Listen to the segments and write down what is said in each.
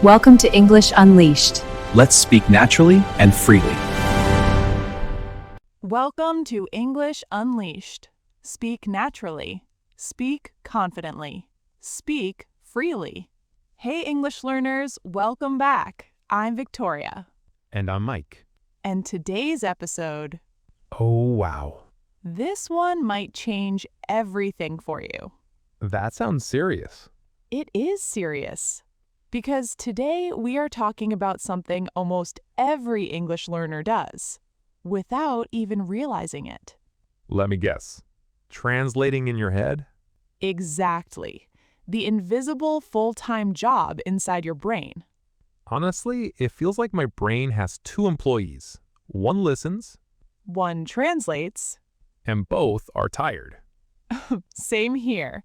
Welcome to English Unleashed. Let's speak naturally and freely. Welcome to English Unleashed. Speak naturally. Speak confidently. Speak freely. Hey, English learners, welcome back. I'm Victoria. And I'm Mike. And today's episode, Oh, wow. this one might change everything for you. That sounds serious. It is serious. Because today we are talking about something almost every English learner does, without even realizing it. Let me guess. Translating in your head? Exactly. The invisible full-time job inside your brain. Honestly, it feels like my brain has two employees. One listens, One translates. and both are tired. Same here.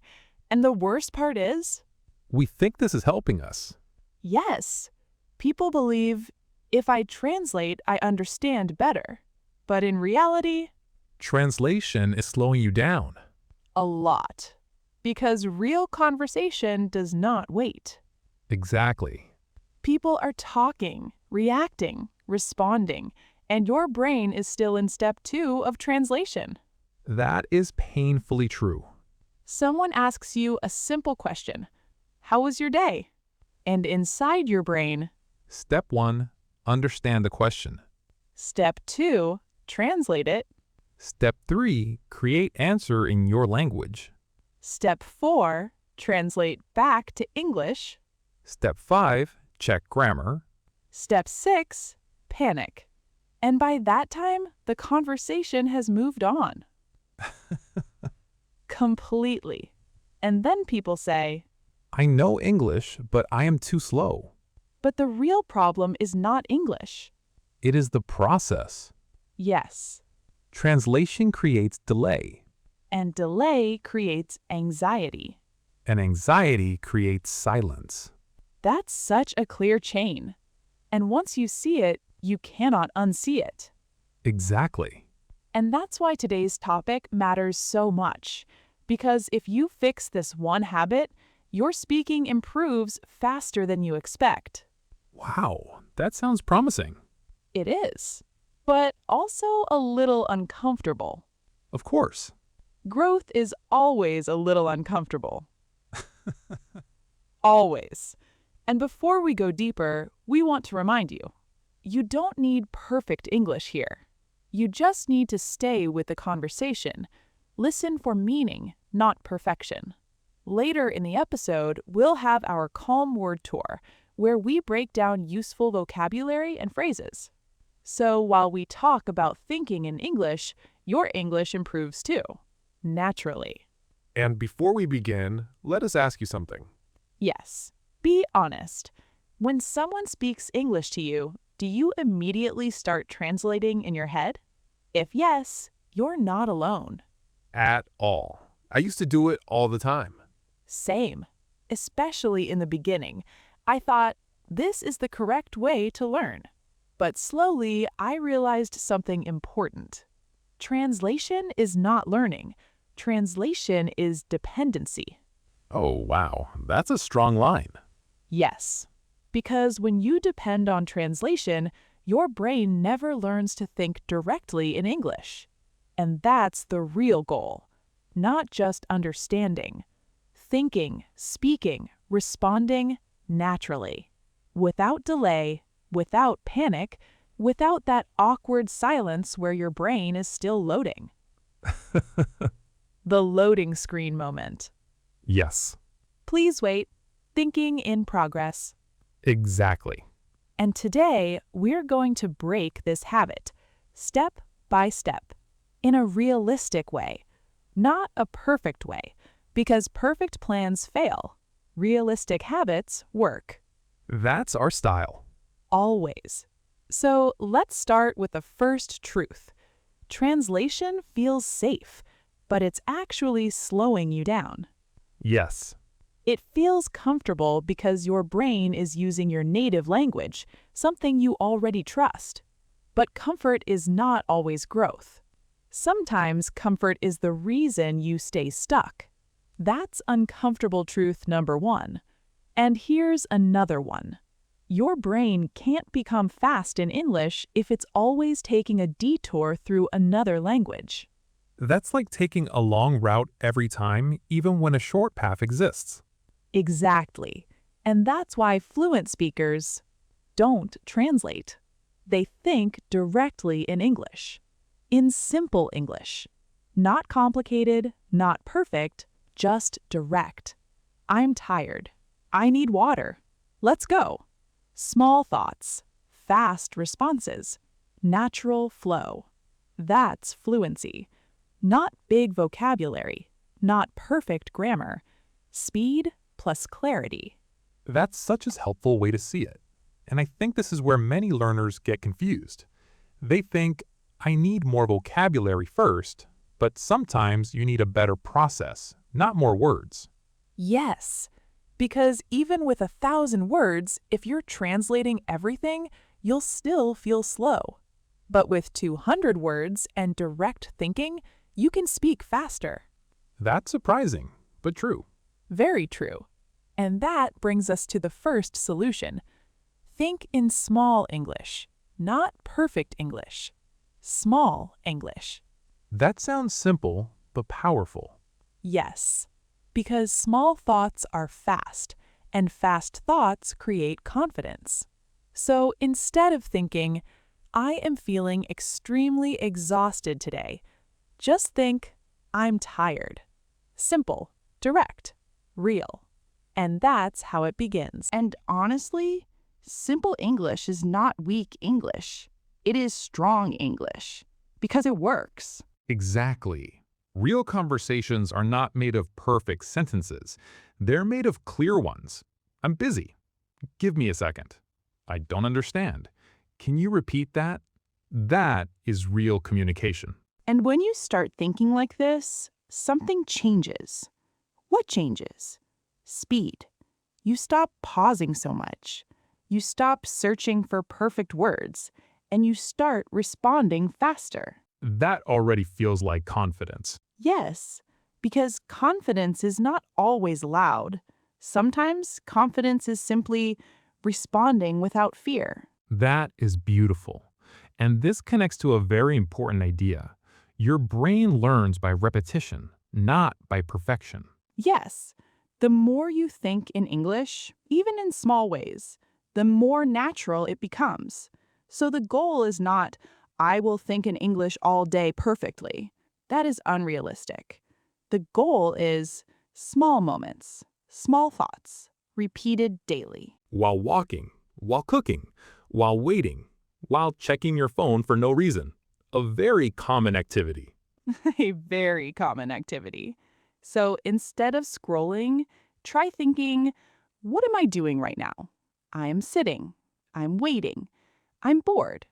And the worst part is, We think this is helping us. yes, people believe if I translate, I understand better. But in reality, Translation is slowing you down. a lot. Because real conversation does not wait. Exactly. People are talking, reacting, responding, and your brain is still in step 2 of translation. That is painfully true. Someone asks you a simple question, "How was your day?" And inside your brain, Step 1, understand the question. step 2, translate it. Step 3, create answer in your language. Step 4, translate back to English. Step 5, check grammar. Step 6, panic. And by that time, the conversation has moved on. Completely. And then people say, I know English, but I am too slow. but the real problem is not English. It is the process. Yes. Translation creates delay, And delay creates anxiety. and anxiety creates silence. That's such a clear chain. And once you see it, you cannot unsee it. Exactly. And that's why today's topic matters so much. Because if you fix this one habit, your speaking improves faster than you expect. Wow, that sounds promising. It is. But also a little uncomfortable. Of course. Growth is always a little uncomfortable. Always. And before we go deeper, we want to remind you, you don't need perfect English here. You just need to stay with the conversation. Listen for meaning, not perfection. Later in the episode, we'll have our Calm Word Tour, where we break down useful vocabulary and phrases. So while we talk about thinking in English, your English improves too, naturally. And before we begin, let us ask you something. Yes, be honest. When someone speaks English to you, do you immediately start translating in your head? If yes, you're not alone. At all. I used to do it all the time. Same. Especially in the beginning. I thought, this is the correct way to learn. But slowly, I realized something important. Translation is not learning. Translation is dependency. Oh, wow. That's a strong line. Yes. Because when you depend on translation, your brain never learns to think directly in English. And that's the real goal. Not just understanding. Thinking, speaking, responding naturally. Without delay, without panic, without that awkward silence where your brain is still loading. The loading screen moment. Yes, Please wait. Thinking in progress. exactly. And today, we're going to break this habit, step by step, in a realistic way, not a perfect way, because perfect plans fail. Realistic habits work. That's our style. Always. So let's start with the first truth. Translation feels safe, but it's actually slowing you down. Yes, It feels comfortable because your brain is using your native language, something you already trust. But comfort is not always growth. Sometimes comfort is the reason you stay stuck. That's uncomfortable truth number 1. And here's another one. Your brain can't become fast in English if it's always taking a detour through another language. That's like taking a long route every time, even when a short path exists. Exactly. And that's why fluent speakers don't translate. They think directly in English, in simple English. Not complicated, not perfect, just direct. I'm tired. I need water. Let's go. Small thoughts, fast responses, natural flow. That's fluency. Not big vocabulary, not perfect grammar. Speed plus clarity. That's such a helpful way to see it. And I think this is where many learners get confused. They think, I need more vocabulary first, but sometimes you need a better process, not more words. Yes, because even with 1,000 words, if you're translating everything, you'll still feel slow. But with 200 words and direct thinking, you can speak faster. That's surprising, but true. Very true. And that brings us to the first solution. Think in small English, not perfect English. Small English. That sounds simple, but powerful. Yes, because small thoughts are fast, and fast thoughts create confidence. So instead of thinking, I am feeling extremely exhausted today, just think, I'm tired. Simple, direct, real. And that's how it begins. And honestly, simple English is not weak English. It is strong English because it works. Exactly. Real conversations are not made of perfect sentences. They're made of clear ones. I'm busy. Give me a second. I don't understand. Can you repeat that? That is real communication. And when you start thinking like this, something changes. What changes? Speed. You stop pausing so much. You stop searching for perfect words, and you start responding faster. That already feels like confidence. Yes, because confidence is not always loud. Sometimes confidence is simply responding without fear. That is beautiful. And this connects to a very important idea. Your brain learns by repetition, not by perfection. Yes, the more you think in English, even in small ways, the more natural it becomes. So the goal is not, I will think in English all day perfectly. That is unrealistic. The goal is small moments, small thoughts, repeated daily. While walking, while cooking, while waiting, while checking your phone for no reason. A very common activity. A very common activity. So instead of scrolling, try thinking, what am I doing right now? I am sitting. I'm waiting. I'm bored.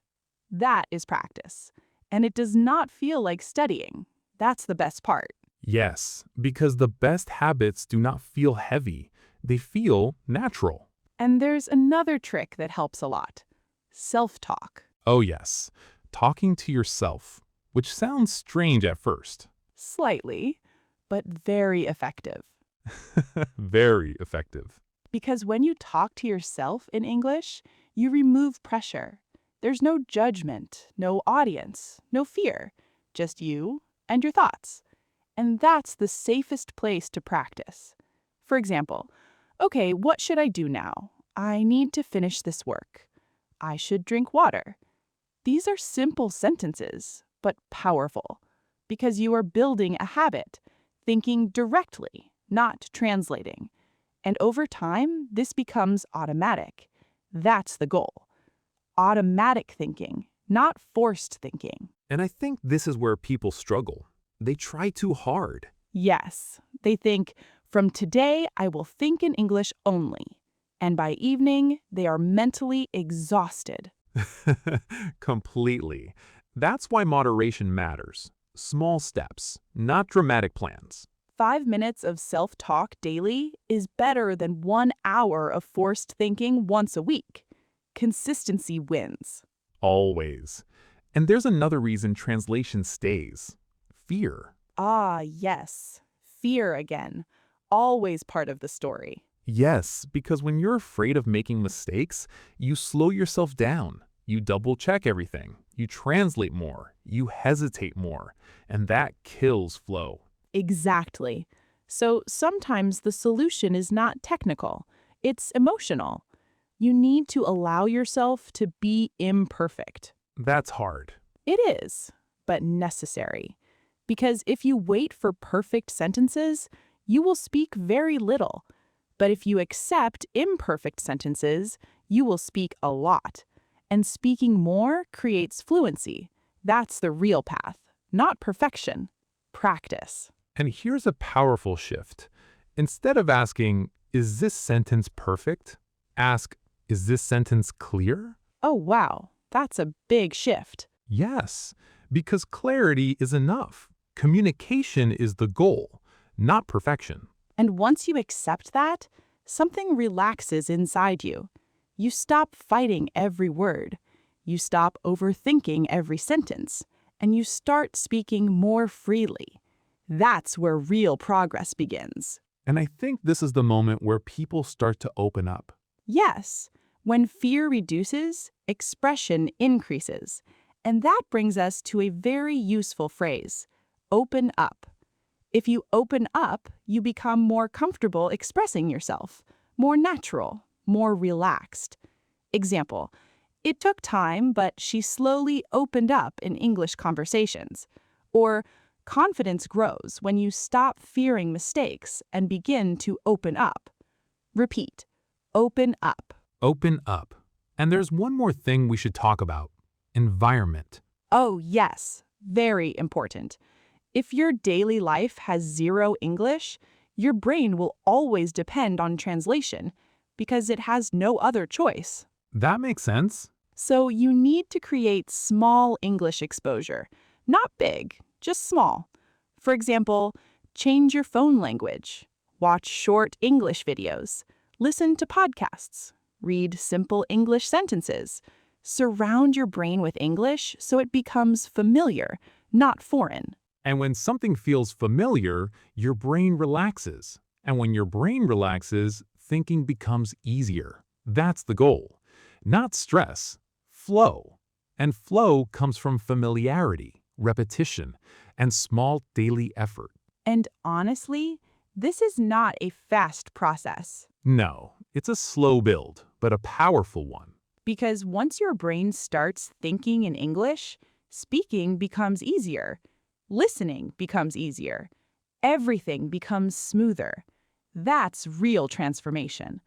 That is practice. And it does not feel like studying. That's the best part. Yes, because the best habits do not feel heavy. They feel natural. And there's another trick that helps a lot. Self-talk. Oh yes, talking to yourself, which sounds strange at first. Slightly, but very effective. Very effective. Because when you talk to yourself in English, you remove pressure. There's no judgment, no audience, no fear, just you and your thoughts. And that's the safest place to practice. For example, okay, what should I do now? I need to finish this work. I should drink water. These are simple sentences, but powerful, because you are building a habit, thinking directly, not translating. And over time, this becomes automatic. That's the goal. Automatic thinking, not forced thinking. And I think this is where people struggle. They try too hard. Yes, they think, from today I will think in English only. And by evening, they are mentally exhausted. Completely. That's why moderation matters. Small steps, not dramatic plans. 5 minutes of self-talk daily is better than 1 hour of forced thinking once a week. Consistency wins. Always. And there's another reason translation stays. Fear. Ah, yes. Fear again. Always part of the story. Yes, because when you're afraid of making mistakes, you slow yourself down. You double-check everything. You translate more. You hesitate more. And that kills flow. Exactly. So sometimes the solution is not technical, it's emotional. You need to allow yourself to be imperfect. That's hard. It is, but necessary. Because if you wait for perfect sentences, you will speak very little. But if you accept imperfect sentences, you will speak a lot. And speaking more creates fluency. That's the real path, not perfection. Practice. And here's a powerful shift. Instead of asking, is this sentence perfect? Ask, is this sentence clear? Oh, wow, that's a big shift. Yes, because clarity is enough. Communication is the goal, not perfection. And once you accept that, something relaxes inside you. You stop fighting every word. You stop overthinking every sentence. And you start speaking more freely. That's where real progress begins. And I think this is the moment where people start to open up. Yes, when fear reduces, expression increases. And that brings us to a very useful phrase, open up. If you open up, you become more comfortable expressing yourself, more natural, more relaxed. Example, it took time, but she slowly opened up in English conversations. Or, confidence grows when you stop fearing mistakes and begin to open up. Repeat, open up. Open up. And there's one more thing we should talk about. Environment. Oh, yes, very important. If your daily life has zero English, your brain will always depend on translation because it has no other choice. That makes sense. So you need to create small English exposure. Not big, just small. For example, change your phone language, watch short English videos, listen to podcasts, read simple English sentences. Surround your brain with English so it becomes familiar, not foreign. And when something feels familiar, your brain relaxes. And when your brain relaxes, thinking becomes easier. That's the goal. Not stress, flow. And flow comes from familiarity, repetition, and small daily effort. And honestly, this is not a fast process. No, it's a slow build, but a powerful one. Because once your brain starts thinking in English, speaking becomes easier. Listening becomes easier. Everything becomes smoother. That's real transformation.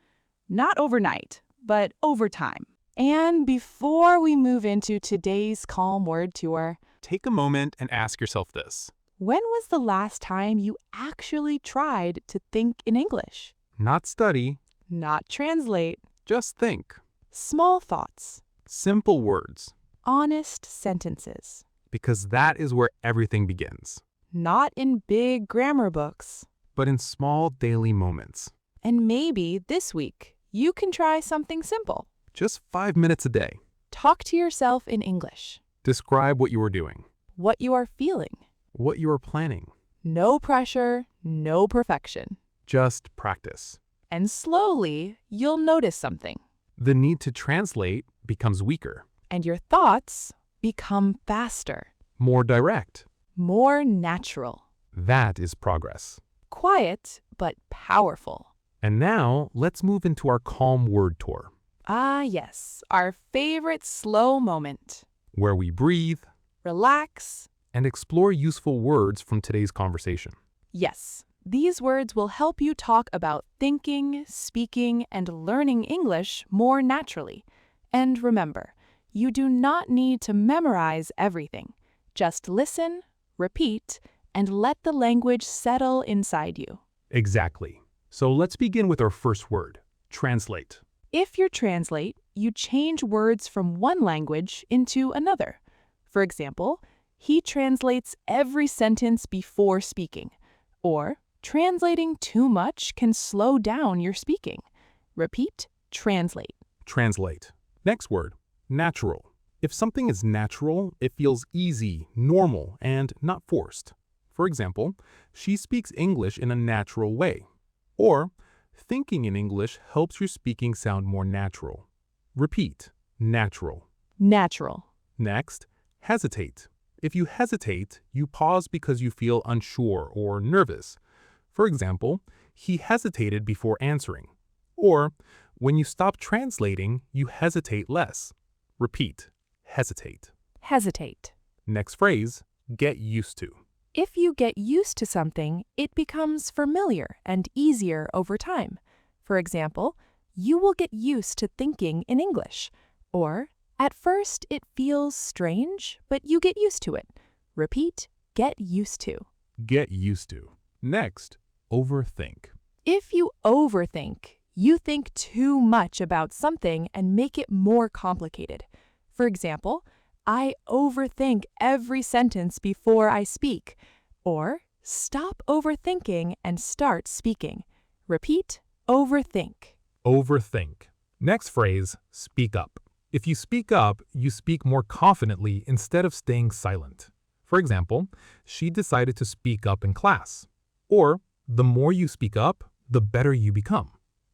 Not overnight, but over time. And before we move into today's Calm Word Tour, Take a moment and ask yourself this. when was the last time you actually tried to think in English? Not study, Not translate. just think. Small thoughts. Simple words, Honest sentences. because that is where everything begins. Not in big grammar books. But in small daily moments. And maybe this week, you can try something simple. Just 5 minutes a day. Talk to yourself in English. Describe what you are doing, What you are feeling. what you are planning. No pressure, no perfection. Just practice. And slowly, you'll notice something. The need to translate becomes weaker, And your thoughts become faster, more direct. more natural. That is progress. Quiet, but powerful. And now, let's move into our Calm Word Tour, Ah, yes, our favorite slow moment. where we breathe Relax. and explore useful words from today's conversation. Yes, these words will help you talk about thinking, speaking, and learning English more naturally. And remember, you do not need to memorize everything. Just listen, repeat, and let the language settle inside you. Exactly. So let's begin with our first word, translate. If you translate, you change words from one language into another. For example, he translates every sentence before speaking. Or, translating too much can slow down your speaking. Repeat, translate. Translate. Next word, natural. If something is natural, it feels easy, normal, and not forced. For example, she speaks English in a natural way. Or, Thinking in English helps your speaking sound more natural. Repeat, natural. Natural. Next, hesitate. If you hesitate, you pause because you feel unsure or nervous. For example, he hesitated before answering. Or, when you stop translating, you hesitate less. Repeat, hesitate. Hesitate. Next phrase, get used to. If you get used to something, it becomes familiar and easier over time. For example, you will get used to thinking in English. Or, at first it feels strange, but you get used to it. Repeat, get used to. Get used to. Next, overthink. If you overthink, you think too much about something and make it more complicated. For example, I overthink every sentence before I speak. Or, stop overthinking and start speaking. Repeat, overthink. Overthink. Next phrase, speak up. If you speak up, you speak more confidently instead of staying silent. For example, she decided to speak up in class. Or, the more you speak up, the better you become.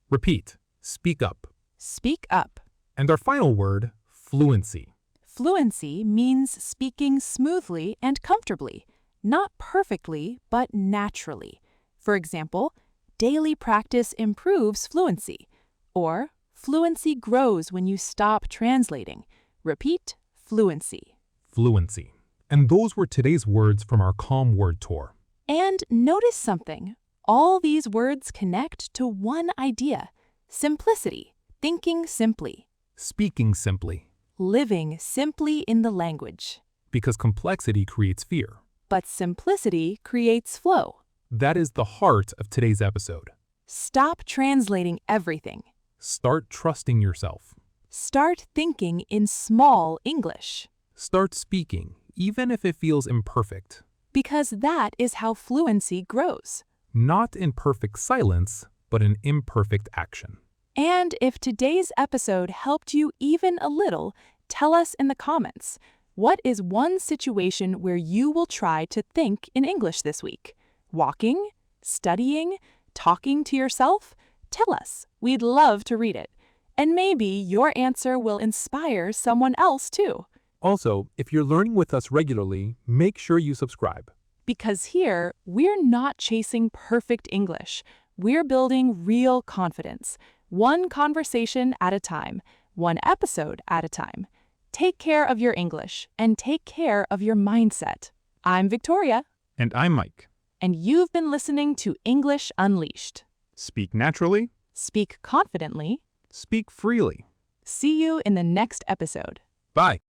Repeat, speak up. Speak up. And our final word, fluency. Fluency means speaking smoothly and comfortably, not perfectly, but naturally. For example, daily practice improves fluency. Or, fluency grows when you stop translating. Repeat, fluency. Fluency. And those were today's words from our Calm Word Tour. And notice something. All these words connect to one idea: simplicity, thinking simply, Speaking simply. living simply in the language. Because complexity creates fear. But simplicity creates flow. That is the heart of today's episode. Stop translating everything. Start trusting yourself. Start thinking in small English. Start speaking, even if it feels imperfect. Because that is how fluency grows. Not in perfect silence, but in imperfect action. And if today's episode helped you even a little, tell us in the comments. What is one situation where you will try to think in English this week? Walking? Studying? Talking to yourself? Tell us. We'd love to read it. And maybe your answer will inspire someone else too. Also, if you're learning with us regularly, make sure you subscribe. Because here, we're not chasing perfect English. We're building real confidence. One conversation at a time, one episode at a time. Take care of your English and take care of your mindset. I'm Victoria. And I'm Mike. And you've been listening to English Unleashed. Speak naturally. Speak confidently. Speak freely. See you in the next episode. Bye.